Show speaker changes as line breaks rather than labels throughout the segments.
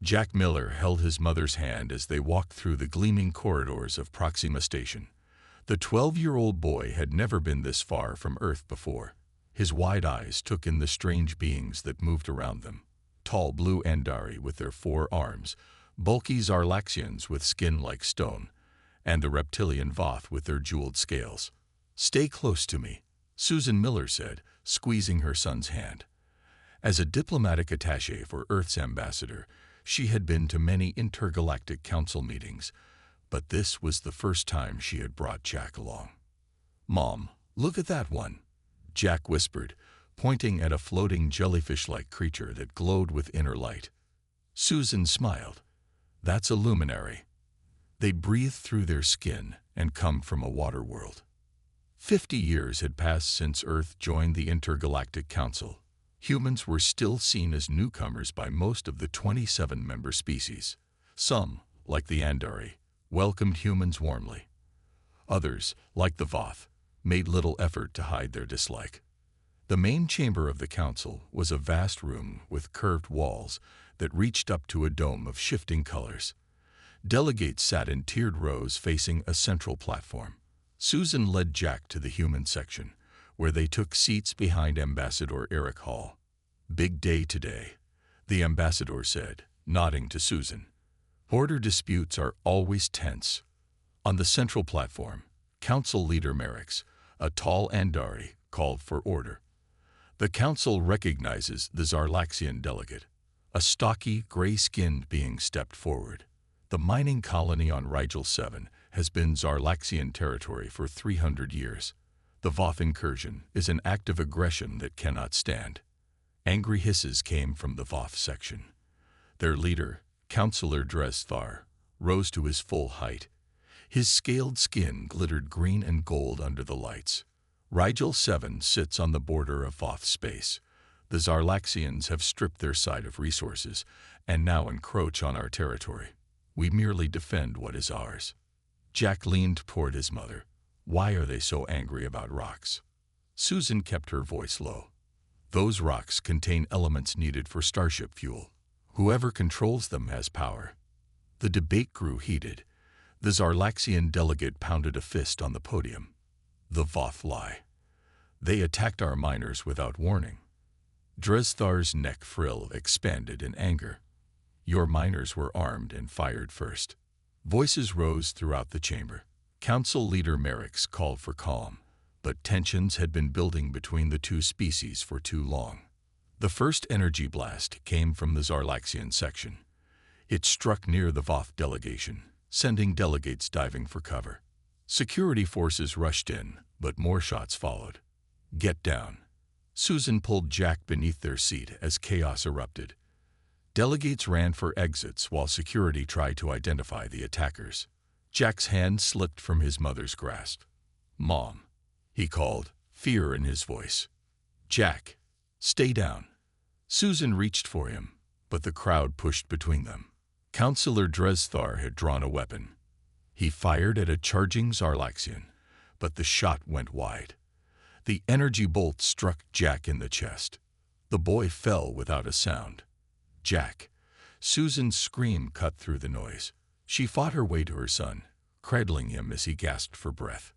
Jack Miller held his mother's hand as they walked through the gleaming corridors of Proxima Station. The 12-year-old boy had never been this far from Earth before. His wide eyes took in the strange beings that moved around them. Tall blue Andari with their 4 arms, bulky Zarlaxians with skin like stone, and the reptilian Voth with their jeweled scales. "Stay close to me," Susan Miller said, squeezing her son's hand. As a diplomatic attaché for Earth's ambassador, she had been to many intergalactic council meetings, but this was the first time she had brought Jack along. "Mom, look at that one," Jack whispered, pointing at a floating jellyfish-like creature that glowed with inner light. Susan smiled. "That's a luminary. They breathe through their skin and come from a water world." 50 years had passed since Earth joined the Intergalactic Council. Humans were still seen as newcomers by most of the 27 member species. Some, like the Andari, welcomed humans warmly. Others, like the Voth, made little effort to hide their dislike. The main chamber of the council was a vast room with curved walls that reached up to a dome of shifting colors. Delegates sat in tiered rows facing a central platform. Susan led Jack to the human section, where they took seats behind Ambassador Eric Hall. "Big day today," the ambassador said, nodding to Susan. "Border disputes are always tense." On the central platform, Council Leader Merrick's, a tall Andari, called for order. The council recognizes the Zarlaxian delegate. A stocky, gray-skinned being stepped forward. "The mining colony on Rigel 7 has been Zarlaxian territory for 300 years. The Voth incursion is an act of aggression that cannot stand." Angry hisses came from the Voth section. Their leader, Councillor Dresthar, rose to his full height. His scaled skin glittered green and gold under the lights. "Rigel 7 sits on the border of Voth space. The Zarlaxians have stripped their side of resources and now encroach on our territory. We merely defend what is ours." Jack leaned toward his mother. "Why are they so angry about rocks?" Susan kept her voice low. "Those rocks contain elements needed for starship fuel. Whoever controls them has power." The debate grew heated. The Zarlaxian delegate pounded a fist on the podium. "The Voth lie. They attacked our miners without warning." Dresthar's neck frill expanded in anger. "Your miners were armed and fired first." Voices rose throughout the chamber. Council Leader Merrick's called for calm, but tensions had been building between the two species for too long. The first energy blast came from the Zarlaxian section. It struck near the Voth delegation, sending delegates diving for cover. Security forces rushed in, but more shots followed. "Get down." Susan pulled Jack beneath their seat as chaos erupted. Delegates ran for exits while security tried to identify the attackers. Jack's hand slipped from his mother's grasp. "Mom," he called, fear in his voice. "Jack, stay down." Susan reached for him, but the crowd pushed between them. Councillor Dresthar had drawn a weapon. He fired at a charging Zarlaxian, but the shot went wide. The energy bolt struck Jack in the chest. The boy fell without a sound. "Jack!" Susan's scream cut through the noise. She fought her way to her son, cradling him as he gasped for breath.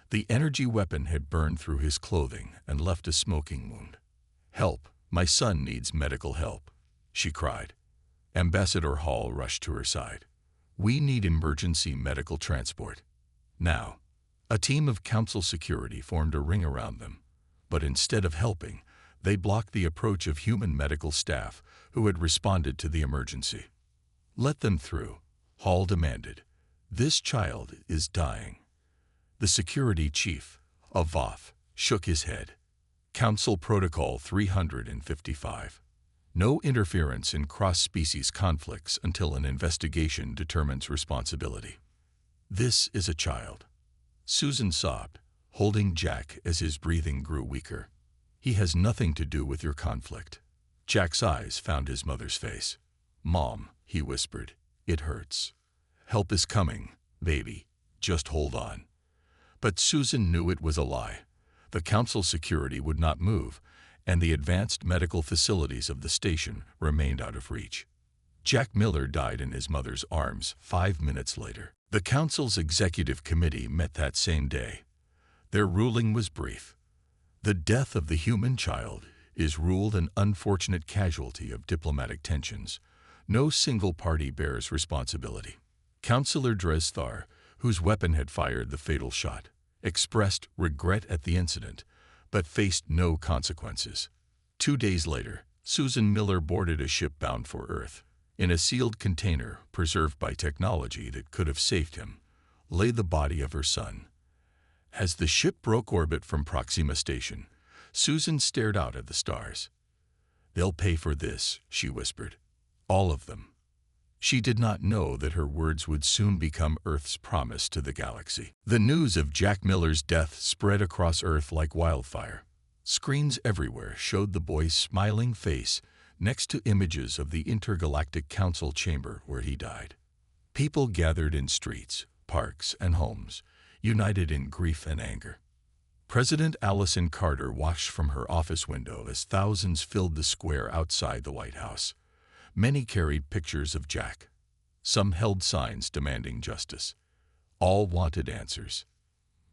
The energy weapon had burned through his clothing and left a smoking wound. "Help! My son needs medical help," she cried. Ambassador Hall rushed to her side. "We need emergency medical transport. Now." A team of council security formed a ring around them, but instead of helping, they blocked the approach of human medical staff who had responded to the emergency. "Let them through," Hall demanded. "This child is dying." The security chief, a Voth, shook his head. Council Protocol 355. No interference in cross-species conflicts until an investigation determines responsibility. "This is a child." Susan sobbed, holding Jack as his breathing grew weaker. "He has nothing to do with your conflict." Jack's eyes found his mother's face. "Mom," he whispered, "it hurts. Help is coming, baby. Just hold on." But Susan knew it was a lie. The council security would not move, and the advanced medical facilities of the station remained out of reach. Jack Miller died in his mother's arms 5 minutes later. The Council's executive committee met that same day. Their ruling was brief. The death of the human child is ruled an unfortunate casualty of diplomatic tensions. No single party bears responsibility. Councillor Dresthar, whose weapon had fired the fatal shot, expressed regret at the incident, but faced no consequences. 2 days later, Susan Miller boarded a ship bound for Earth. In a sealed container, preserved by technology that could have saved him, lay the body of her son. As the ship broke orbit from Proxima Station, Susan stared out at the stars. "They'll pay for this," she whispered. "All of them." She did not know that her words would soon become Earth's promise to the galaxy. The news of Jack Miller's death spread across Earth like wildfire. Screens everywhere showed the boy's smiling face next to images of the Intergalactic Council chamber where he died. People gathered in streets, parks, and homes, united in grief and anger. President Allison Carter watched from her office window as thousands filled the square outside the White House. Many carried pictures of Jack. Some held signs demanding justice. All wanted answers.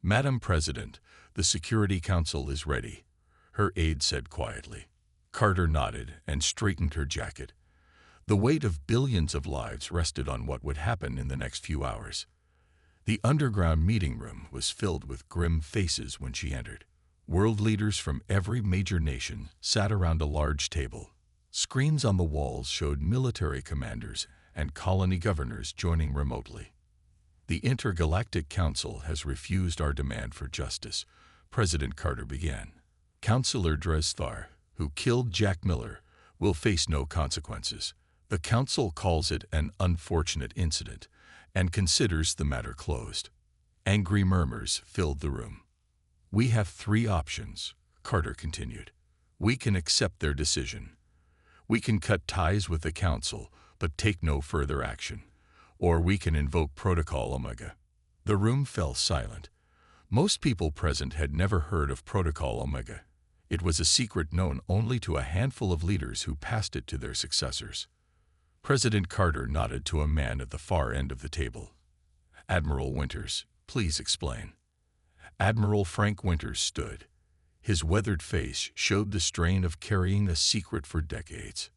"Madam President, the Security Council is ready," her aide said quietly. Carter nodded and straightened her jacket. The weight of billions of lives rested on what would happen in the next few hours. The underground meeting room was filled with grim faces when she entered. World leaders from every major nation sat around a large table. Screens on the walls showed military commanders and colony governors joining remotely. "The Intergalactic Council has refused our demand for justice," President Carter began. "Councillor Dresthar, who killed Jack Miller, will face no consequences. The Council calls it an unfortunate incident and considers the matter closed." Angry murmurs filled the room. "We have 3 options," Carter continued. "We can accept their decision. We can cut ties with the Council, but take no further action. Or we can invoke Protocol Omega." The room fell silent. Most people present had never heard of Protocol Omega. It was a secret known only to a handful of leaders who passed it to their successors. President Carter nodded to a man at the far end of the table. "Admiral Winters, please explain." Admiral Frank Winters stood. His weathered face showed the strain of carrying a secret for decades.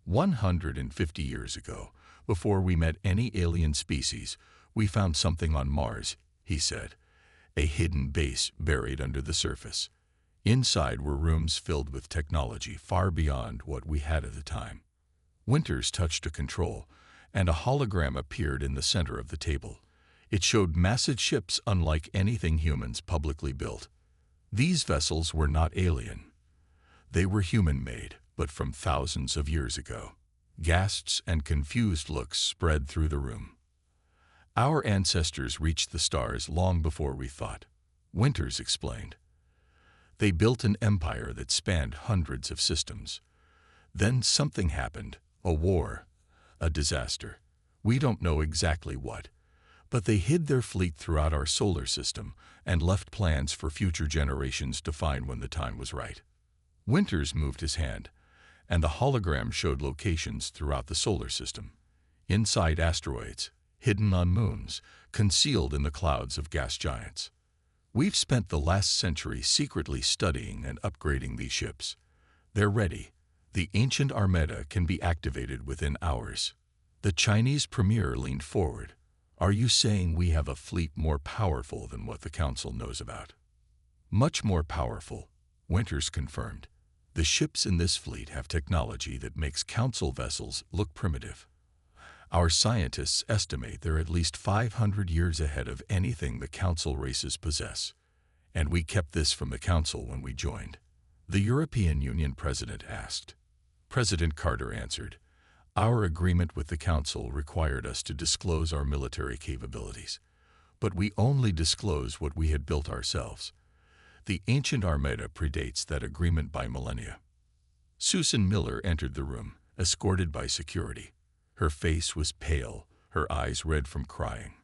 150 years ago, before we met any alien species, we found something on Mars, he said. A hidden base buried under the surface. Inside were rooms filled with technology far beyond what we had at the time. Winters touched a control, and a hologram appeared in the center of the table. It showed massive ships unlike anything humans publicly built. These vessels were not alien. They were human-made, but from thousands of years ago. Gasps and confused looks spread through the room. "Our ancestors reached the stars long before we thought," Winters explained. "They built an empire that spanned hundreds of systems. Then something happened, a war, a disaster. We don't know exactly what, but they hid their fleet throughout our solar system and left plans for future generations to find when the time was right." Winters moved his hand, and the hologram showed locations throughout the solar system. Inside asteroids, hidden on moons, concealed in the clouds of gas giants. "We've spent the last century secretly studying and upgrading these ships. They're ready. The ancient Armada can be activated within hours." The Chinese premier leaned forward. "Are you saying we have a fleet more powerful than what the Council knows about?" "Much more powerful," Winters confirmed. "The ships in this fleet have technology that makes Council vessels look primitive. Our scientists estimate they're at least 500 years ahead of anything the Council races possess. And we kept this from the Council when we joined." The European Union president asked. President Carter answered, "Our agreement with the Council required us to disclose our military capabilities, but we only disclosed what we had built ourselves. The ancient Armada predates that agreement by millennia." Susan Miller entered the room, escorted by security. Her face was pale, her eyes red from crying.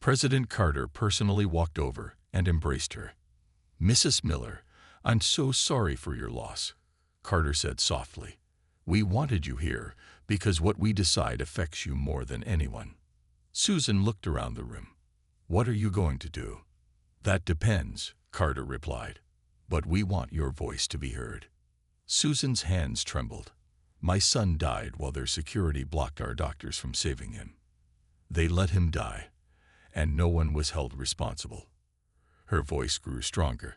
President Carter personally walked over and embraced her. "Mrs. Miller, I'm so sorry for your loss," Carter said softly. We wanted you here because what we decide affects you more than anyone. Susan looked around the room. What are you going to do? That depends, Carter replied. But we want your voice to be heard. Susan's hands trembled. My son died while their security blocked our doctors from saving him. They let him die, and no one was held responsible. Her voice grew stronger.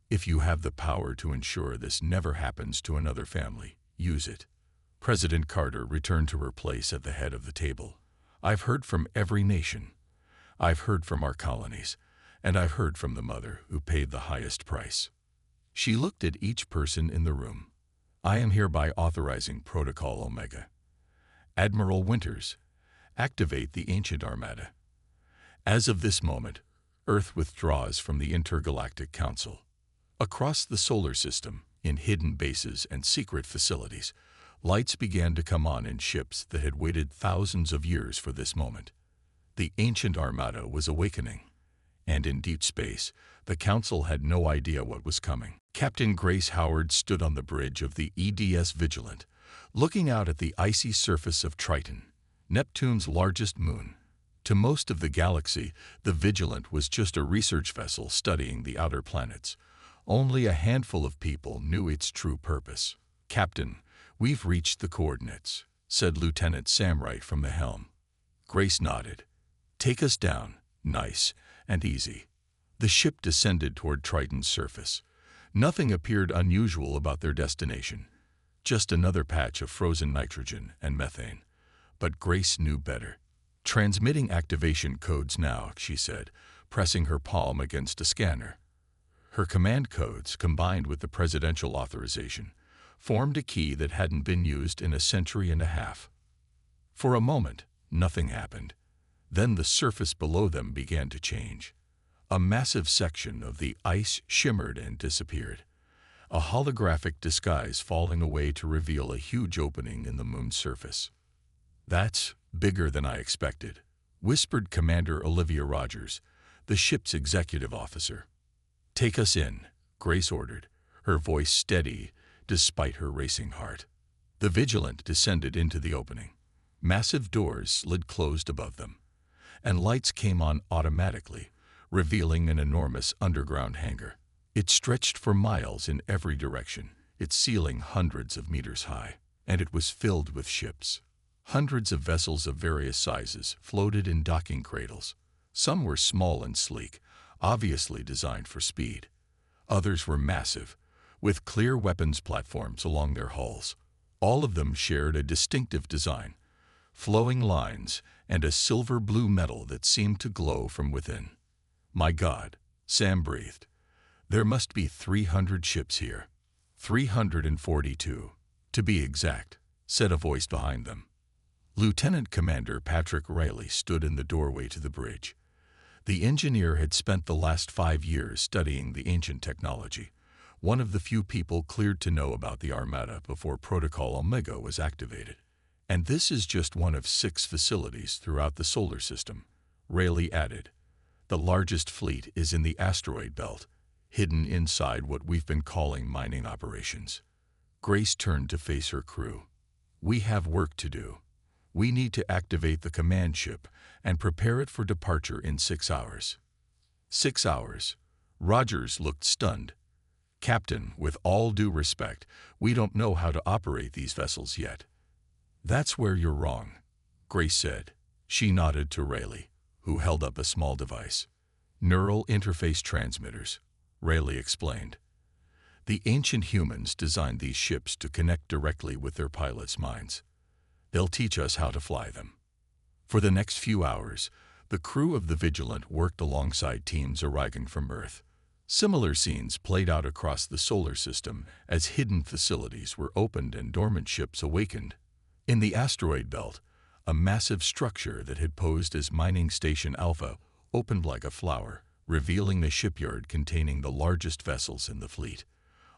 If you have the power to ensure this never happens to another family, use it. President Carter returned to her place at the head of the table. I've heard from every nation. I've heard from our colonies, and I've heard from the mother who paid the highest price. She looked at each person in the room. I am hereby authorizing Protocol Omega. Admiral Winters, activate the ancient Armada. As of this moment, Earth withdraws from the Intergalactic Council. Across the solar system, in hidden bases and secret facilities, lights began to come on in ships that had waited thousands of years for this moment. The ancient Armada was awakening, and in deep space, the Council had no idea what was coming. Captain Grace Howard stood on the bridge of the EDS Vigilant, looking out at the icy surface of Triton, Neptune's largest moon. To most of the galaxy, the Vigilant was just a research vessel studying the outer planets. Only a handful of people knew its true purpose. Captain, we've reached the coordinates, said Lieutenant Sam Wright from the helm. Grace nodded. Take us down, nice and easy. The ship descended toward Triton's surface. Nothing appeared unusual about their destination, just another patch of frozen nitrogen and methane. But Grace knew better. Transmitting activation codes now, she said, pressing her palm against a scanner. Her command codes, combined with the presidential authorization, formed a key that hadn't been used in a century and a half. For a moment, nothing happened. Then the surface below them began to change. A massive section of the ice shimmered and disappeared, a holographic disguise falling away to reveal a huge opening in the moon's surface. That's bigger than I expected, whispered Commander Olivia Rogers, the ship's executive officer. Take us in, Grace ordered, her voice steady despite her racing heart. The Vigilant descended into the opening. Massive doors slid closed above them, and lights came on automatically, revealing an enormous underground hangar. It stretched for miles in every direction, its ceiling hundreds of meters high, and it was filled with ships. Hundreds of vessels of various sizes floated in docking cradles. Some were small and sleek, obviously designed for speed. Others were massive, with clear weapons platforms along their hulls. All of them shared a distinctive design, flowing lines and a silver-blue metal that seemed to glow from within. My God, Sam breathed. There must be 300 ships here. 342, to be exact, said a voice behind them. Lieutenant Commander Patrick Riley stood in the doorway to the bridge. The engineer had spent the last 5 years studying the ancient technology, one of the few people cleared to know about the Armada before Protocol Omega was activated. And this is just one of 6 facilities throughout the solar system, Riley added. The largest fleet is in the asteroid belt, hidden inside what we've been calling mining operations. Grace turned to face her crew. We have work to do. We need to activate the command ship and prepare it for departure in 6 hours. 6 hours. Rogers looked stunned. Captain, with all due respect, we don't know how to operate these vessels yet. That's where you're wrong, Grace said. She nodded to Riley, who held up a small device. Neural interface transmitters, Riley explained. The ancient humans designed these ships to connect directly with their pilots' minds. They'll teach us how to fly them. For the next few hours, the crew of the Vigilant worked alongside teams arriving from Earth. Similar scenes played out across the solar system as hidden facilities were opened and dormant ships awakened. In the asteroid belt, a massive structure that had posed as Mining Station Alpha opened like a flower, revealing the shipyard containing the largest vessels in the fleet.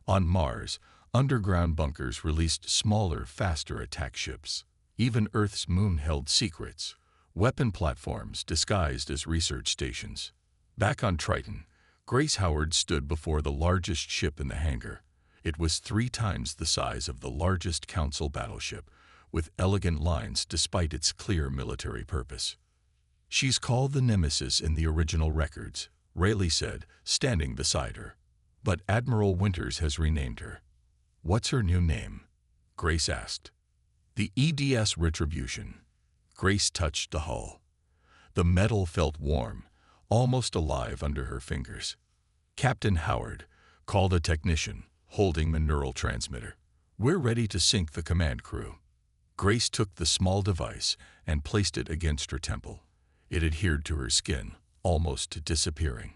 On Mars, underground bunkers released smaller, faster attack ships. Even Earth's moon held secrets, weapon platforms disguised as research stations. Back on Triton, Grace Howard stood before the largest ship in the hangar. It was 3 times the size of the largest Council battleship, with elegant lines despite its clear military purpose. "She's called the Nemesis in the original records," Rayleigh said, standing beside her. "But Admiral Winters has renamed her." "What's her new name?" Grace asked. "The EDS Retribution." Grace touched the hull. The metal felt warm, almost alive under her fingers. "Captain Howard," called a technician, holding a neural transmitter. "We're ready to sync the command crew." Grace took the small device and placed it against her temple. It adhered to her skin, almost disappearing.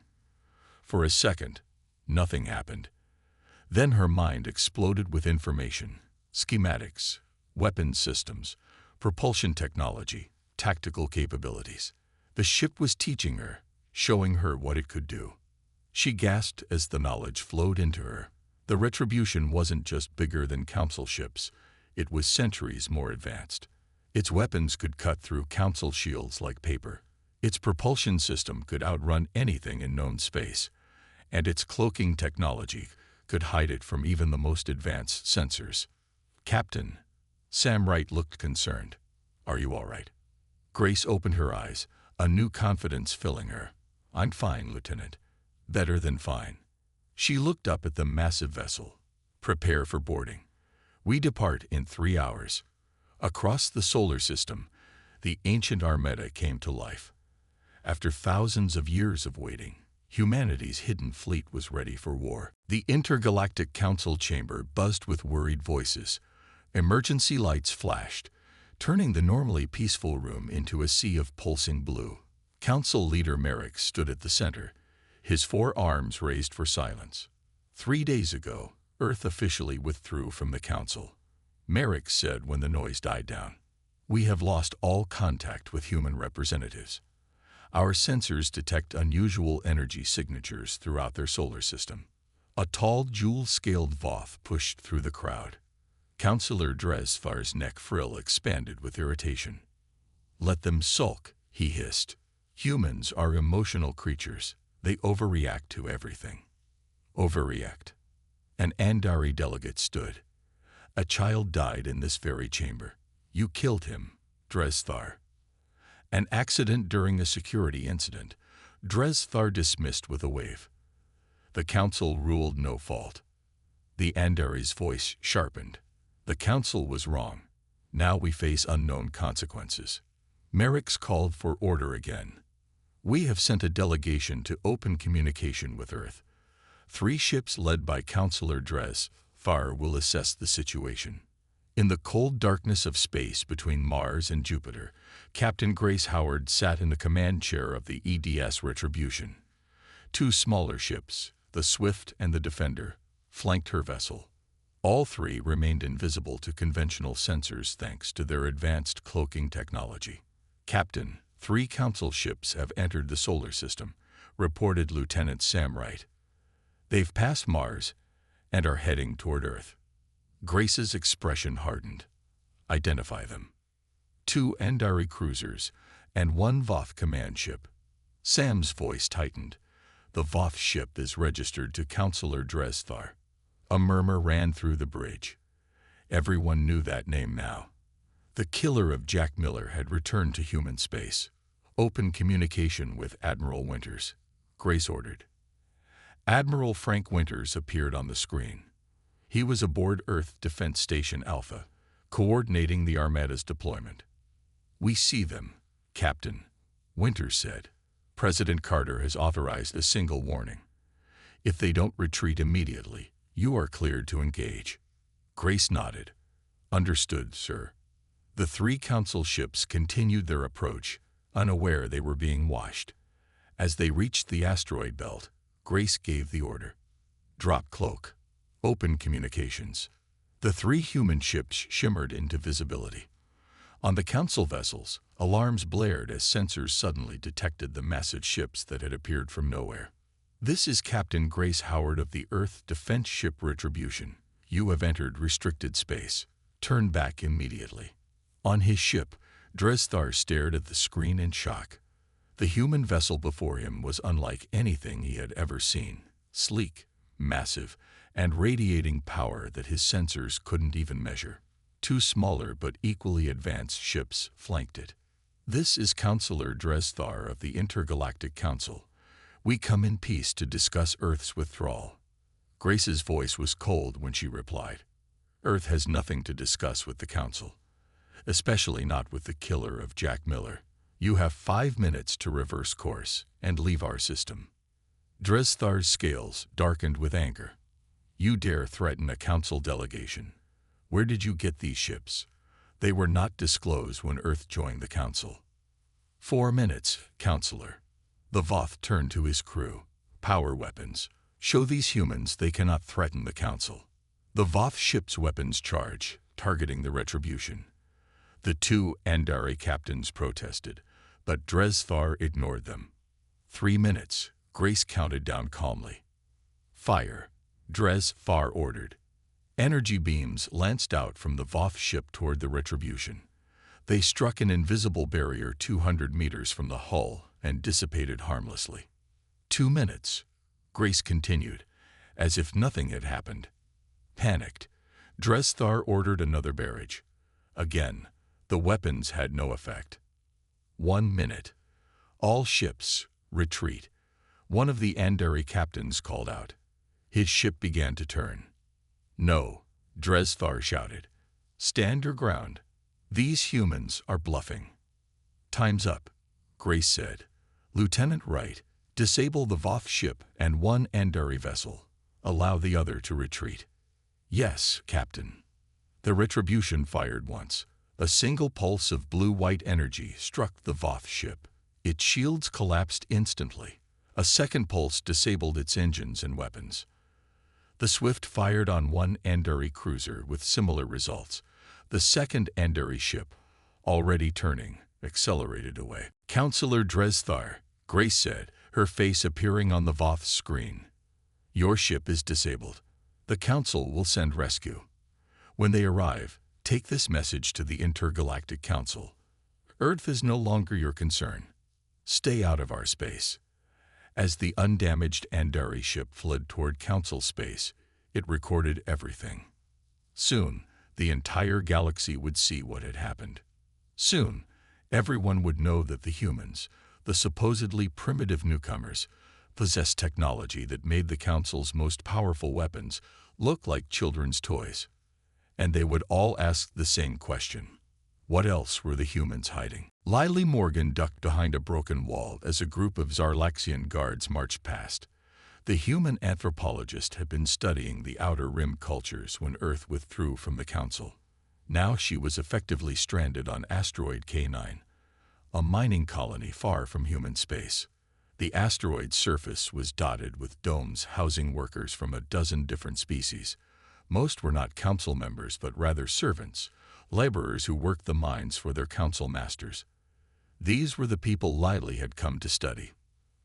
For a second, nothing happened. Then her mind exploded with information: schematics, weapons systems, propulsion technology, tactical capabilities. The ship was teaching her, showing her what it could do. She gasped as the knowledge flowed into her. The Retribution wasn't just bigger than Council ships, it was centuries more advanced. Its weapons could cut through Council shields like paper. Its propulsion system could outrun anything in known space, and its cloaking technology could hide it from even the most advanced sensors. "Captain," Sam Wright looked concerned. "Are you all right?" Grace opened her eyes, a new confidence filling her. "I'm fine, Lieutenant. Better than fine." She looked up at the massive vessel. "Prepare for boarding. We depart in 3 hours." Across the solar system, the ancient Armada came to life. After thousands of years of waiting, humanity's hidden fleet was ready for war. The Intergalactic Council chamber buzzed with worried voices. Emergency lights flashed, turning the normally peaceful room into a sea of pulsing blue. Council leader Merrick stood at the center, his 4 arms raised for silence. 3 days ago, Earth officially withdrew from the Council. Merrick said when the noise died down. "We have lost all contact with human representatives. Our sensors detect unusual energy signatures throughout their solar system." A tall, jewel-scaled Voth pushed through the crowd. Councillor Dresfar's neck frill expanded with irritation. "Let them sulk," he hissed. "Humans are emotional creatures. They overreact to everything." "Overreact." An Andari delegate stood. "A child died in this very chamber. You killed him, Dresthar." "An accident during a security incident," Dresthar dismissed with a wave. "The Council ruled no fault." The Andari's voice sharpened. "The Council was wrong. Now we face unknown consequences." Merrick's called for order again. "We have sent a delegation to open communication with Earth. 3 ships led by Councillor Dresthar will assess the situation." In the cold darkness of space between Mars and Jupiter, Captain Grace Howard sat in the command chair of the EDS Retribution. 2 smaller ships, the Swift and the Defender, flanked her vessel. All 3 remained invisible to conventional sensors thanks to their advanced cloaking technology. "Captain, 3 Council ships have entered the solar system," reported Lieutenant Sam Wright. "They've passed Mars and are heading toward Earth." Grace's expression hardened. "Identify them." 2 Andari cruisers and 1 Voth command ship. Sam's voice tightened. "The Voth ship is registered to Councillor Dresthar." A murmur ran through the bridge. Everyone knew that name now. The killer of Jack Miller had returned to human space. "Open communication with Admiral Winters," Grace ordered. Admiral Frank Winters appeared on the screen. He was aboard Earth Defense Station Alpha, coordinating the Armada's deployment. "We see them, Captain," Winters said. "President Carter has authorized a single warning. If they don't retreat immediately, you are cleared to engage." Grace nodded. "Understood, sir." The 3 Council ships continued their approach, unaware they were being watched. As they reached the asteroid belt, Grace gave the order. "Drop cloak. Open communications." The 3 human ships shimmered into visibility. On the Council vessels, alarms blared as sensors suddenly detected the massive ships that had appeared from nowhere. "This is Captain Grace Howard of the Earth Defense Ship Retribution. You have entered restricted space. Turn back immediately." On his ship, Dresthar stared at the screen in shock. The human vessel before him was unlike anything he had ever seen. Sleek, massive, and radiating power that his sensors couldn't even measure. Two smaller but equally advanced ships flanked it. "This is Counselor Dresthar of the Intergalactic Council. We come in peace to discuss Earth's withdrawal." Grace's voice was cold when she replied. "Earth has nothing to discuss with the Council, especially not with the killer of Jack Miller. You have 5 minutes to reverse course and leave our system." Dressthar's scales darkened with anger. "You dare threaten a Council delegation? Where did you get these ships? They were not disclosed when Earth joined the Council." 4 minutes, Counselor." The Voth turned to his crew. "Power weapons. Show these humans they cannot threaten the Council." The Voth ship's weapons charge, targeting the Retribution. The two Andari captains protested, but Dresthar ignored them. 3 minutes, Grace counted down calmly. "Fire," Dresthar ordered. Energy beams lanced out from the Voth ship toward the Retribution. They struck an invisible barrier 200 meters from the hull and dissipated harmlessly. 2 minutes, Grace continued, as if nothing had happened. Panicked, Dresthar ordered another barrage. Again, the weapons had no effect. 1 minute. "All ships, retreat." One of the Andari captains called out. His ship began to turn. "No," Dresthar shouted. "Stand your ground. These humans are bluffing." "Time's up," Grace said. "Lieutenant Wright, disable the Voth ship and one Andari vessel. Allow the other to retreat." "Yes, Captain." The Retribution fired once. A single pulse of blue-white energy struck the Voth ship. Its shields collapsed instantly. A second pulse disabled its engines and weapons. The Swift fired on one Andari cruiser with similar results. The second Andari ship, already turning, accelerated away. "Counselor Dresthar," Grace said, her face appearing on the Voth screen. "Your ship is disabled. The Council will send rescue. When they arrive, take this message to the Intergalactic Council. Earth is no longer your concern. Stay out of our space." As the undamaged Andari ship fled toward Council space, it recorded everything. Soon, the entire galaxy would see what had happened. Soon, everyone would know that the humans, the supposedly primitive newcomers, possessed technology that made the Council's most powerful weapons look like children's toys. And they would all ask the same question. What else were the humans hiding? Lily Morgan ducked behind a broken wall as a group of Zarlaxian guards marched past. The human anthropologist had been studying the Outer Rim cultures when Earth withdrew from the Council. Now she was effectively stranded on asteroid K9, a mining colony far from human space. The asteroid's surface was dotted with domes housing workers from a dozen different species. Most were not Council members but rather servants, laborers who worked the mines for their Council masters. These were the people Lily had come to study.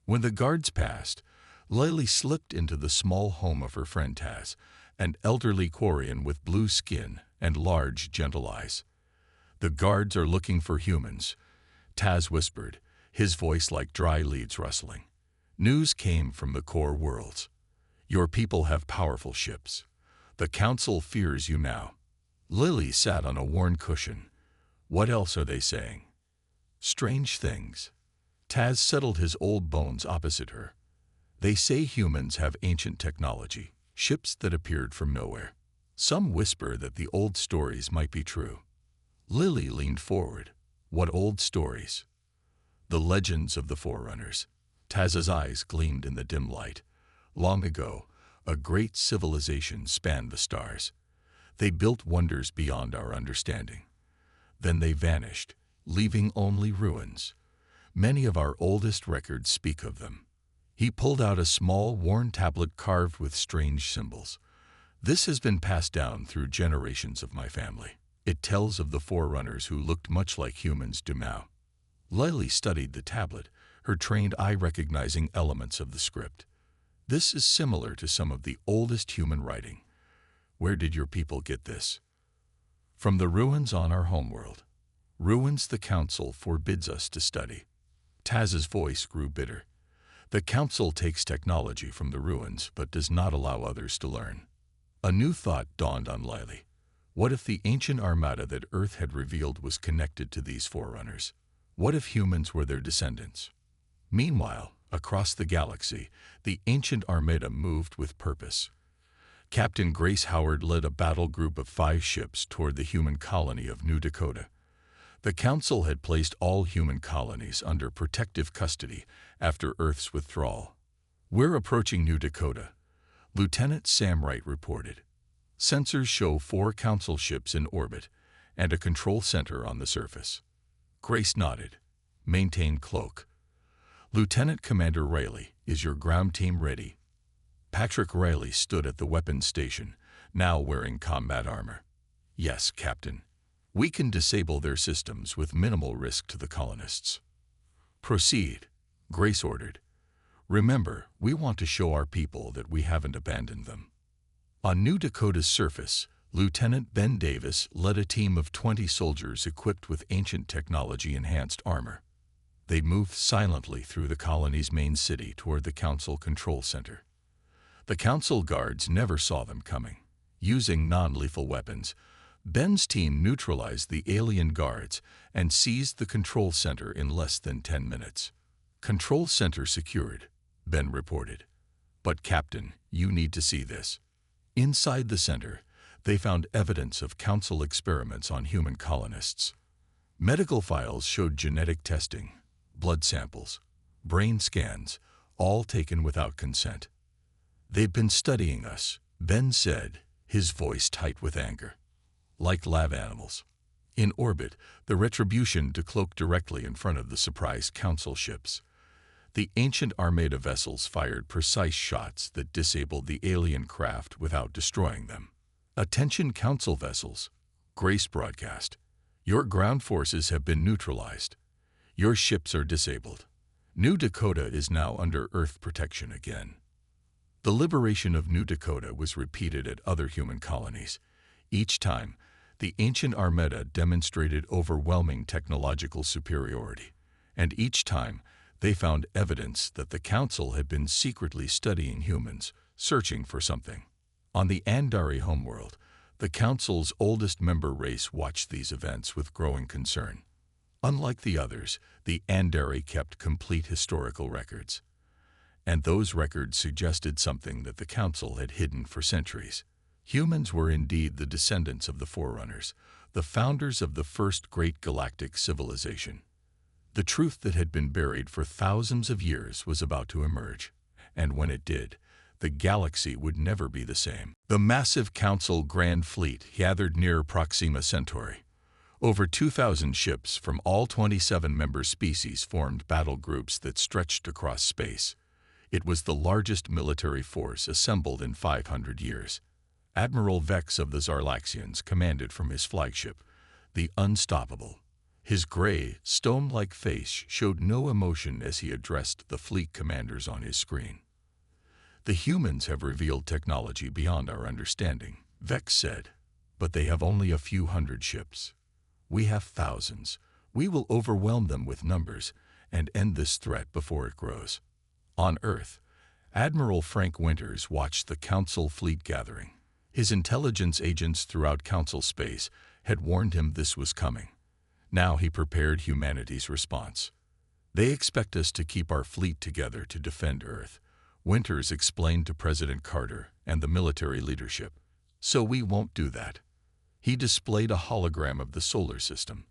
When the guards passed, Lily slipped into the small home of her friend Taz, an elderly Quarian with blue skin and large, gentle eyes. "The guards are looking for humans," Taz whispered, his voice like dry leaves rustling. "News came from the core worlds. Your people have powerful ships. The Council fears you now." Lily sat on a worn cushion. "What else are they saying?" "Strange things." Taz settled his old bones opposite her. "They say humans have ancient technology, ships that appeared from nowhere. Some whisper that the old stories might be true." Lily leaned forward. "What old stories?" "The legends of the Forerunners." Taz's eyes gleamed in the dim light. "Long ago, a great civilization spanned the stars. They built wonders beyond our understanding. Then they vanished, leaving only ruins. Many of our oldest records speak of them." He pulled out a small, worn tablet carved with strange symbols. "This has been passed down through generations of my family. It tells of the Forerunners who looked much like humans do now." Lily studied the tablet, her trained eye recognizing elements of the script. "This is similar to some of the oldest human writing. Where did your people get this?" "From the ruins on our homeworld. Ruins the Council forbids us to study." Taz's voice grew bitter. "The Council takes technology from the ruins but does not allow others to learn." A new thought dawned on Lily. What if the ancient armada that Earth had revealed was connected to these forerunners? What if humans were their descendants? Meanwhile, across the galaxy, the ancient armada moved with purpose. Captain Grace Howard led a battle group of 5 ships toward the human colony of New Dakota. The Council had placed all human colonies under protective custody after Earth's withdrawal. "We're approaching New Dakota," Lieutenant Sam Wright reported. "Sensors show 4 Council ships in orbit and a control center on the surface." Grace nodded. "Maintain cloak." "Lieutenant Commander Riley, is your ground team ready?" Patrick Riley stood at the weapons station, now wearing combat armor. "Yes, Captain. We can disable their systems with minimal risk to the colonists." "Proceed," Grace ordered. "Remember, we want to show our people that we haven't abandoned them." On New Dakota's surface, Lieutenant Ben Davis led a team of 20 soldiers equipped with ancient technology-enhanced armor. They moved silently through the colony's main city toward the Council Control Center. The Council guards never saw them coming. Using non-lethal weapons, Ben's team neutralized the alien guards and seized the control center in less than 10 minutes. "Control center secured," Ben reported. "But Captain, you need to see this." Inside the center, they found evidence of Council experiments on human colonists. Medical files showed genetic testing, blood samples, brain scans, all taken without consent. "They've been studying us," Ben said, his voice tight with anger. "Like lab animals." In orbit, the Retribution decloaked directly in front of the surprise Council ships. The ancient Armada vessels fired precise shots that disabled the alien craft without destroying them. "Attention Council vessels," Grace broadcast. "Your ground forces have been neutralized. Your ships are disabled. New Dakota is now under Earth protection again." The liberation of New Dakota was repeated at other human colonies. Each time, the ancient Armada demonstrated overwhelming technological superiority, and each time they found evidence that the Council had been secretly studying humans, searching for something. On the Andari homeworld, the Council's oldest member race watched these events with growing concern. Unlike the others, the Andari kept complete historical records. And those records suggested something that the Council had hidden for centuries. Humans were indeed the descendants of the Forerunners, the founders of the first great galactic civilization. The truth that had been buried for thousands of years was about to emerge, and when it did, the galaxy would never be the same. The massive Council Grand Fleet gathered near Proxima Centauri. Over 2,000 ships from all 27 member species formed battle groups that stretched across space. It was the largest military force assembled in 500 years. Admiral Vex of the Zarlaxians commanded from his flagship, the Unstoppable. His gray, stone-like face showed no emotion as he addressed the fleet commanders on his screen. "The humans have revealed technology beyond our understanding," Vex said, "but they have only a few hundred ships. We have thousands. We will overwhelm them with numbers and end this threat before it grows." On Earth, Admiral Frank Winters watched the Council fleet gathering. His intelligence agents throughout Council space had warned him this was coming. Now he prepared humanity's response. "They expect us to keep our fleet together to defend Earth," Winters explained to President Carter and the military leadership. "So we won't do that." He displayed a hologram of the solar system.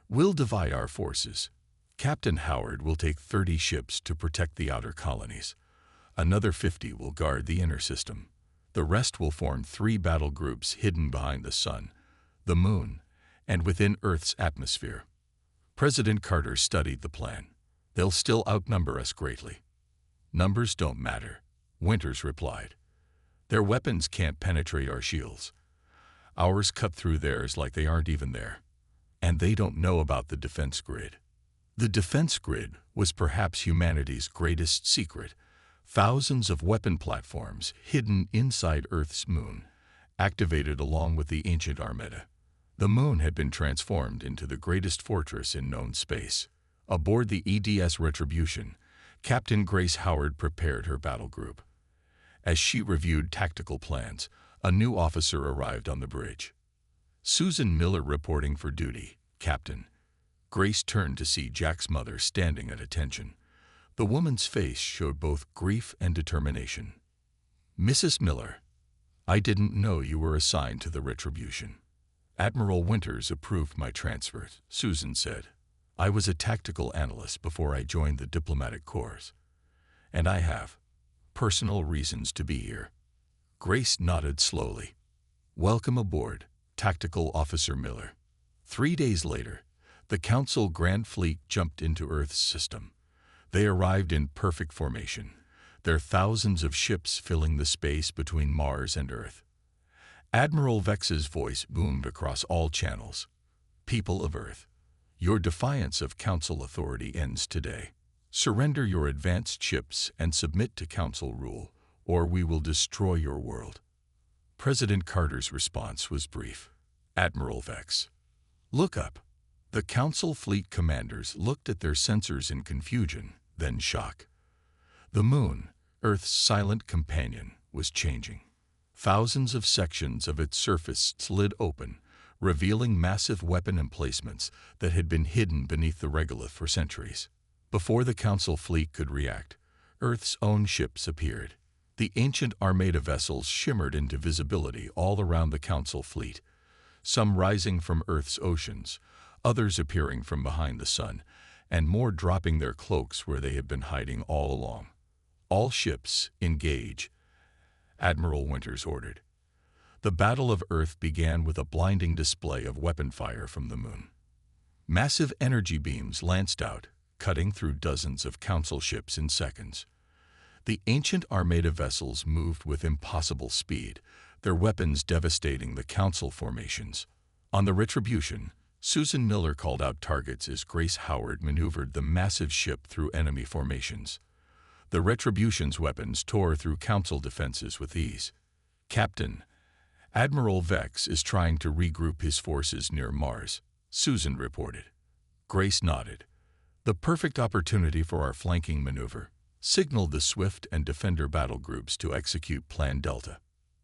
"We'll divide our forces. Captain Howard will take 30 ships to protect the outer colonies. Another 50 will guard the inner system. The rest will form 3 battle groups hidden behind the sun, the moon, and within Earth's atmosphere." President Carter studied the plan. "They'll still outnumber us greatly." "Numbers don't matter," Winters replied. "Their weapons can't penetrate our shields. Ours cut through theirs like they aren't even there. And they don't know about the defense grid." The defense grid was perhaps humanity's greatest secret. Thousands of weapon platforms hidden inside Earth's moon, activated along with the ancient Armada. The moon had been transformed into the greatest fortress in known space. Aboard the EDS Retribution, Captain Grace Howard prepared her battle group. As she reviewed tactical plans, A new officer arrived on the bridge. Susan Miller reporting for duty, Captain. Grace turned to see Jack's mother standing at attention. The woman's face showed both grief and determination. Mrs. Miller, I didn't know you were assigned to the Retribution. Admiral Winters approved my transfer, Susan said. I was a tactical analyst before I joined the diplomatic corps. And I have personal reasons to be here. Grace nodded slowly. Welcome aboard, Tactical Officer Miller. 3 days later, the Council Grand Fleet jumped into Earth's system. They arrived in perfect formation, their thousands of ships filling the space between Mars and Earth. Admiral Vex's voice boomed across all channels. People of Earth, your defiance of Council authority ends today. Surrender your advanced ships and submit to Council rule, or we will destroy your world. President Carter's response was brief. Admiral Vex, look up. The Council fleet commanders looked at their sensors in confusion, then shock. The moon, Earth's silent companion, was changing. Thousands of sections of its surface slid open, revealing massive weapon emplacements that had been hidden beneath the regolith for centuries. Before the Council fleet could react, Earth's own ships appeared. The ancient Armada vessels shimmered into visibility all around the Council fleet, some rising from Earth's oceans, others appearing from behind the sun, and more dropping their cloaks where they had been hiding all along. All ships, engage, Admiral Winters ordered. The Battle of Earth began with a blinding display of weapon fire from the moon. Massive energy beams lanced out, cutting through dozens of Council ships in seconds. The ancient Armada vessels moved with impossible speed, their weapons devastating the Council formations. On the Retribution, Susan Miller called out targets as Grace Howard maneuvered the massive ship through enemy formations. The Retribution's weapons tore through Council defenses with ease. Captain, Admiral Vex is trying to regroup his forces near Mars, Susan reported. Grace nodded. The perfect opportunity for our flanking maneuver, signaled the Swift and Defender battle groups to execute Plan Delta.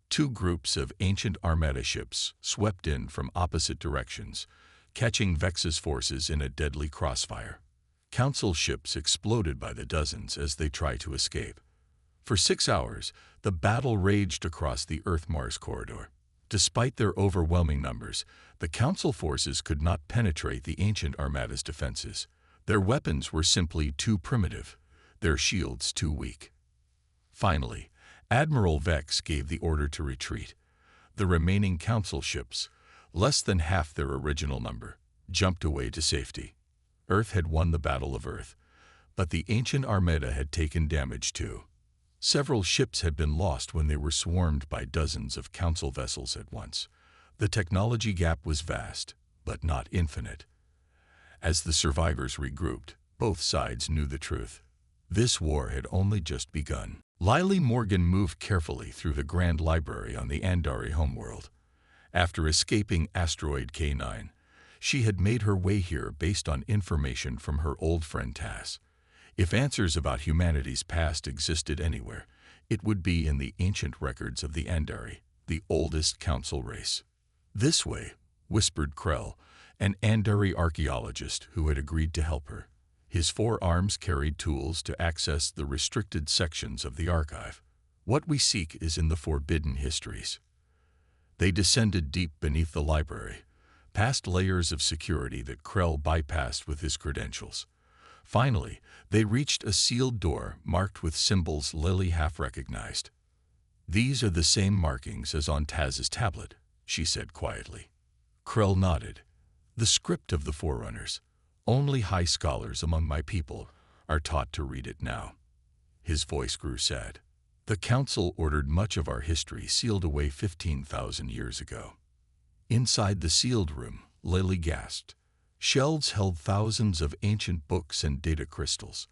2 groups of ancient Armada ships swept in from opposite directions, catching Vex's forces in a deadly crossfire. Council ships exploded by the dozens as they tried to escape. For 6 hours, the battle raged across the Earth-Mars corridor. Despite their overwhelming numbers, the Council forces could not penetrate the ancient Armada's defenses. Their weapons were simply too primitive, their shields too weak. Finally, Admiral Vex gave the order to retreat. The remaining Council ships, less than half their original number, jumped away to safety. Earth had won the Battle of Earth, but the ancient Armada had taken damage too. Several ships had been lost when they were swarmed by dozens of Council vessels at once. The technology gap was vast, but not infinite. As the survivors regrouped, both sides knew the truth. This war had only just begun. Lily Morgan moved carefully through the Grand Library on the Andari homeworld. After escaping asteroid K9, she had made her way here based on information from her old friend Tass. If answers about humanity's past existed anywhere, it would be in the ancient records of the Andari, the oldest Council race. This way, whispered Krell, an Andari archaeologist who had agreed to help her. His 4 arms carried tools to access the restricted sections of the archive. What we seek is in the forbidden histories. They descended deep beneath the library, past layers of security that Krell bypassed with his credentials. Finally, they reached a sealed door marked with symbols Lily half recognized. These are the same markings as on Taz's tablet, she said quietly. Krell nodded. The script of the Forerunners. Only high scholars among my people are taught to read it now. His voice grew sad. The Council ordered much of our history sealed away 15,000 years ago. Inside the sealed room, Lily gasped. Shelves held thousands of ancient books and data crystals.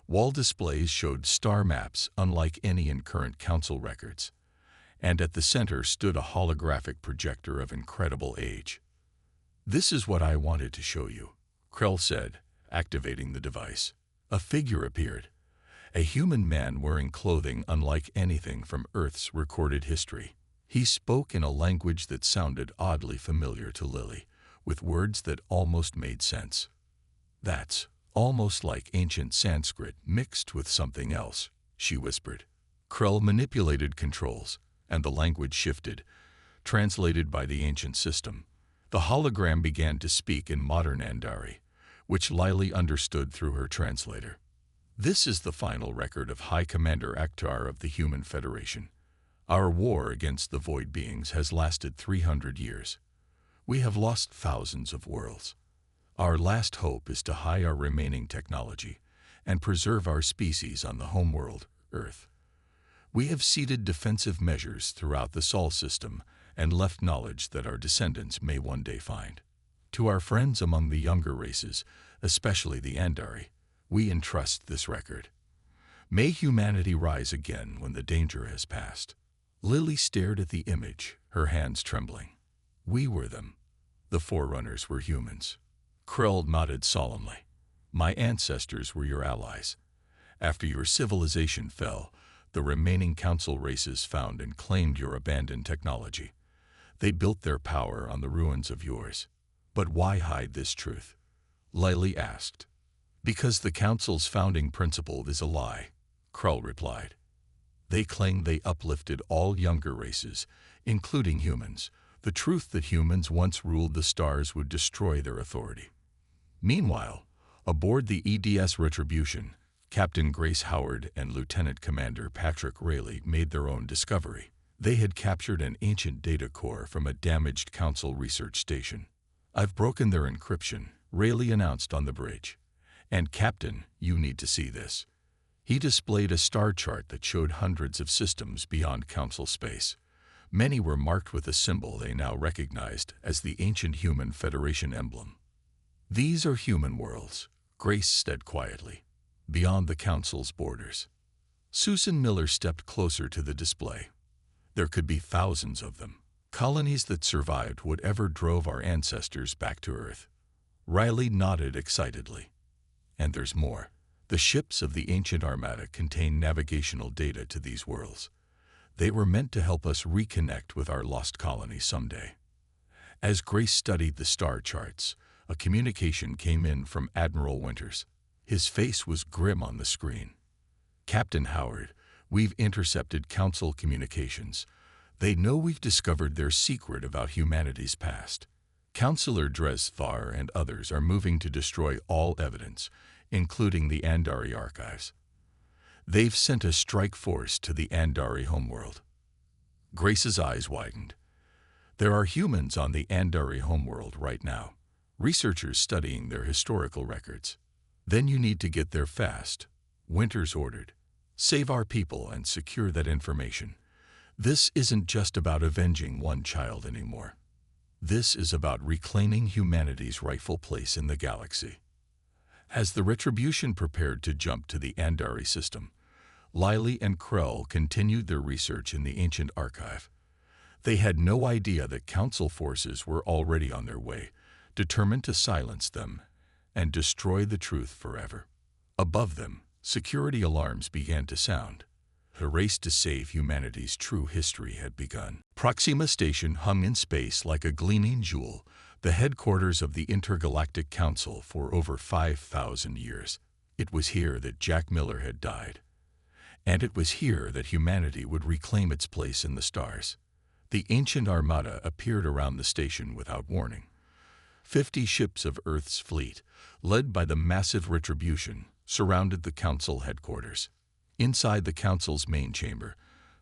Wall displays showed star maps unlike any in current Council records. And at the center stood a holographic projector of incredible age. This is what I wanted to show you, Krell said, activating the device. A figure appeared. A human man wearing clothing unlike anything from Earth's recorded history. He spoke in a language that sounded oddly familiar to Lily, with words that almost made sense. "That's almost like ancient Sanskrit mixed with something else," she whispered. Krell manipulated controls, and the language shifted, translated by the ancient system. The hologram began to speak in modern Andari, which Lily understood through her translator. "This is the final record of High Commander Akhtar of the Human Federation. Our war against the Void Beings has lasted 300 years. We have lost thousands of worlds. Our last hope is to hide our remaining technology and preserve our species on the homeworld, Earth. We have seeded defensive measures throughout the Sol system and left knowledge that our descendants may one day find. To our friends among the younger races, especially the Andari, we entrust this record. May humanity rise again when the danger has passed." Lily stared at the image, her hands trembling. "We were them. The Forerunners were humans." Krell nodded solemnly. "My ancestors were your allies. After your civilization fell, the remaining council races found and claimed your abandoned technology. They built their power on the ruins of yours. But why hide this truth?" Lily asked. "Because the council's founding principle is a lie," Krell replied. "They claim they uplifted all younger races, including humans. The truth that humans once ruled the stars would destroy their authority." Meanwhile, aboard the EDS Retribution, Captain Grace Howard and Lieutenant Commander Patrick Rayleigh made their own discovery. They had captured an ancient data core from a damaged Council research station. "I've broken their encryption," Rayleigh announced on the bridge. "And Captain, you need to see this." He displayed a star chart that showed hundreds of systems beyond Council space. Many were marked with a symbol they now recognized as the ancient Human Federation emblem. "These are human worlds," Grace said quietly, "beyond the Council's borders." Susan Miller stepped closer to the display. "There could be thousands of them, colonies that survived whatever drove our ancestors back to Earth." Riley nodded excitedly. "And there's more. The ships of the ancient Armada contain navigational data to these worlds. They were meant to help us reconnect with our lost colony someday." As Grace studied the star charts, a communication came in from Admiral Winters. His face was grim on the screen. "Captain Howard, we've intercepted Council communications. They know we've discovered their secret about humanity's past. Councillor Dresthar and others are moving to destroy all evidence, including the Andari archives. They've sent a strike force to the Andari homeworld." Grace's eyes widened. "There are humans on the Andari homeworld right now, researchers studying their historical records. Then you need to get there fast," Winters ordered. "Save our people and secure that information. This isn't just about avenging one child anymore. This is about reclaiming humanity's rightful place in the galaxy." As the Retribution prepared to jump to the Andari system, Lily and Krell continued their research in the ancient archive. They had no idea that Council forces were already on their way, determined to silence them and destroy the truth forever. Above them, security alarms began to sound. The race to save humanity's true history had begun. Proxima Station hung in space like a gleaming jewel, the headquarters of the Intergalactic Council for over 5,000 years. It was here that Jack Miller had died. And it was here that humanity would reclaim its place in the stars. The ancient Armada appeared around the station without warning. 50 ships of Earth's fleet, led by the massive Retribution, surrounded the Council headquarters. Inside the Council's main chamber,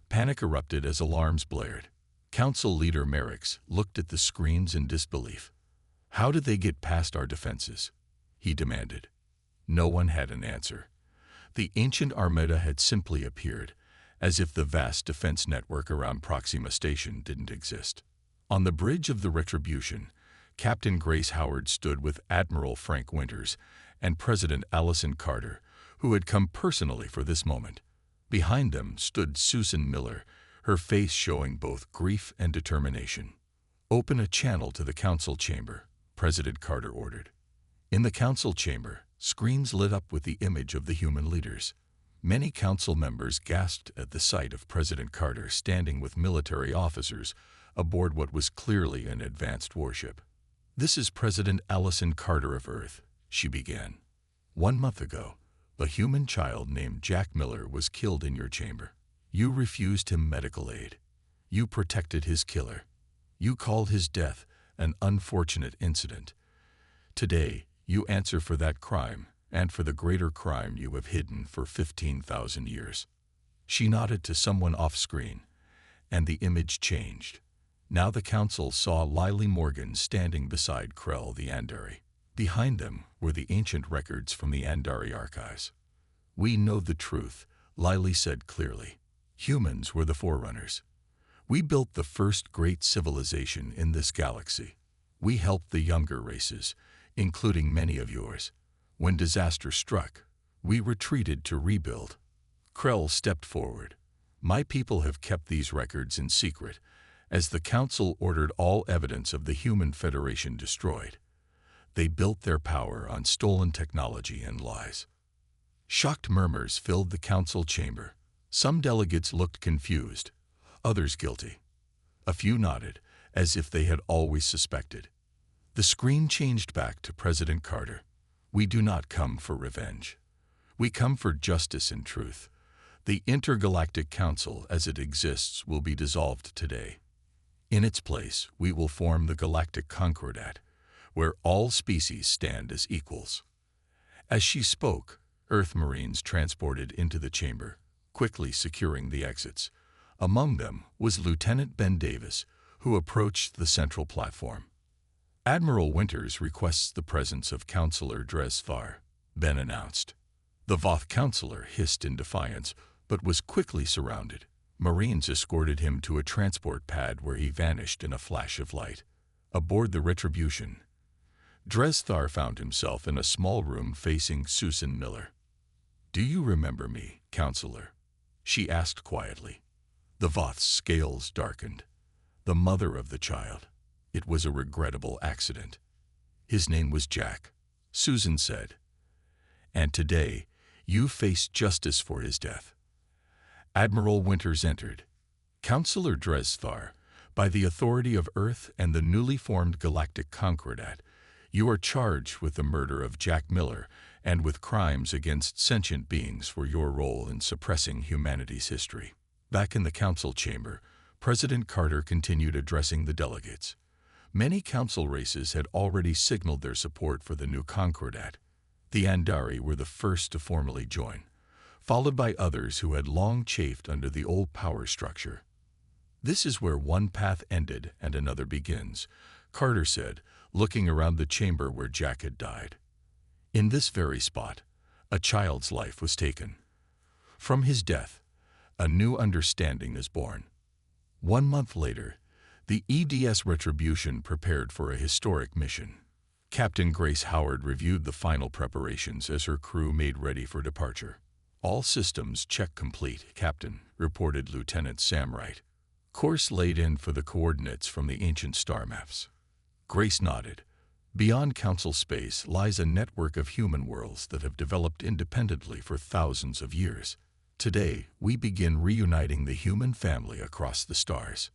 panic erupted as alarms blared. Council leader Merrickx looked at the screens in disbelief. "How did they get past our defenses?" he demanded. No one had an answer. The ancient Armada had simply appeared, as if the vast defense network around Proxima Station didn't exist. On the bridge of the Retribution, Captain Grace Howard stood with Admiral Frank Winters and President Allison Carter, who had come personally for this moment. Behind them stood Susan Miller, her face showing both grief and determination. "Open a channel to the Council chamber," President Carter ordered. In the Council chamber, screens lit up with the image of the human leaders. Many council members gasped at the sight of President Carter standing with military officers aboard what was clearly an advanced warship. "This is President Allison Carter of Earth," she began. "1 month ago, a human child named Jack Miller was killed in your chamber. You refused him medical aid. You protected his killer. You called his death an unfortunate incident. Today, you answer for that crime and for the greater crime you have hidden for 15,000 years." She nodded to someone off-screen, and the image changed. Now the council saw Lily Morgan standing beside Krell the Andari. Behind them were the ancient records from the Andari archives. "We know the truth," Lily said clearly. "Humans were the forerunners. We built the first great civilization in this galaxy. We helped the younger races, including many of yours. When disaster struck, we retreated to rebuild." Krell stepped forward. "My people have kept these records in secret, as the Council ordered all evidence of the Human Federation destroyed. They built their power on stolen technology and lies." Shocked murmurs filled the Council chamber. Some delegates looked confused, others guilty. A few nodded, as if they had always suspected. The screen changed back to President Carter. "We do not come for revenge. We come for justice and truth. The Intergalactic Council, as it exists, will be dissolved today. In its place, we will form the Galactic Concordat, where all species stand as equals." As she spoke, Earth Marines transported into the chamber, quickly securing the exits. Among them was Lieutenant Ben Davis, who approached the central platform. "Admiral Winters requests the presence of Counselor Dresthar," Ben announced. The Voth counselor hissed in defiance, but was quickly surrounded. Marines escorted him to a transport pad where he vanished in a flash of light. Aboard the Retribution, Dresthar found himself in a small room facing Susan Miller. "Do you remember me, Counselor?" she asked quietly. The Voth's scales darkened. "The mother of the child. It was a regrettable accident. His name was Jack," Susan said. "And today, you face justice for his death." Admiral Winters entered. "Counselor Dresthar, by the authority of Earth and the newly formed Galactic Concordat, you are charged with the murder of Jack Miller and with crimes against sentient beings for your role in suppressing humanity's history." Back in the council chamber, President Carter continued addressing the delegates. Many council races had already signaled their support for the new Concordat. The Andari were the first to formally join, followed by others who had long chafed under the old power structure. "This is where one path ended and another begins," Carter said, looking around the chamber where Jack had died. "In this very spot, a child's life was taken. From his death, a new understanding is born." 1 month later, the EDS Retribution prepared for a historic mission. Captain Grace Howard reviewed the final preparations as her crew made ready for departure. "All systems check complete, Captain," reported Lieutenant Sam Wright. "Course laid in for the coordinates from the ancient star maps." Grace nodded. "Beyond Council space lies a network of human worlds that have developed independently for thousands of years. Today, we begin reuniting the human family across the stars."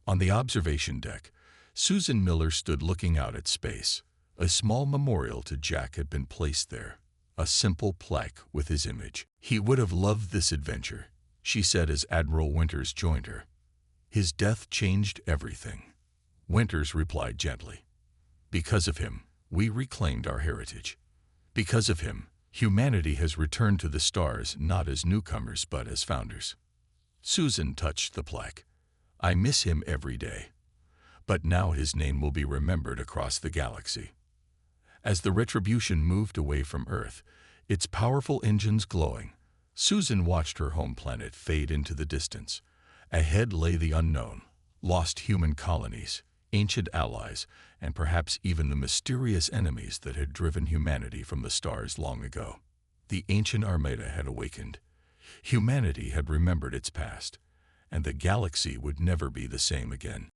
On the observation deck, Susan Miller stood looking out at space. A small memorial to Jack had been placed there, a simple plaque with his image. "He would have loved this adventure," she said as Admiral Winters joined her. "His death changed everything." Winters replied gently. "Because of him, we reclaimed our heritage. Because of him, humanity has returned to the stars not as newcomers but as founders." Susan touched the plaque. "I miss him every day. But now his name will be remembered across the galaxy." As the Retribution moved away from Earth, its powerful engines glowing, Susan watched her home planet fade into the distance. Ahead lay the unknown, lost human colonies, ancient allies, and perhaps even the mysterious enemies that had driven humanity from the stars long ago. The ancient Armada had awakened. Humanity had remembered its past, and the galaxy would never be the same again.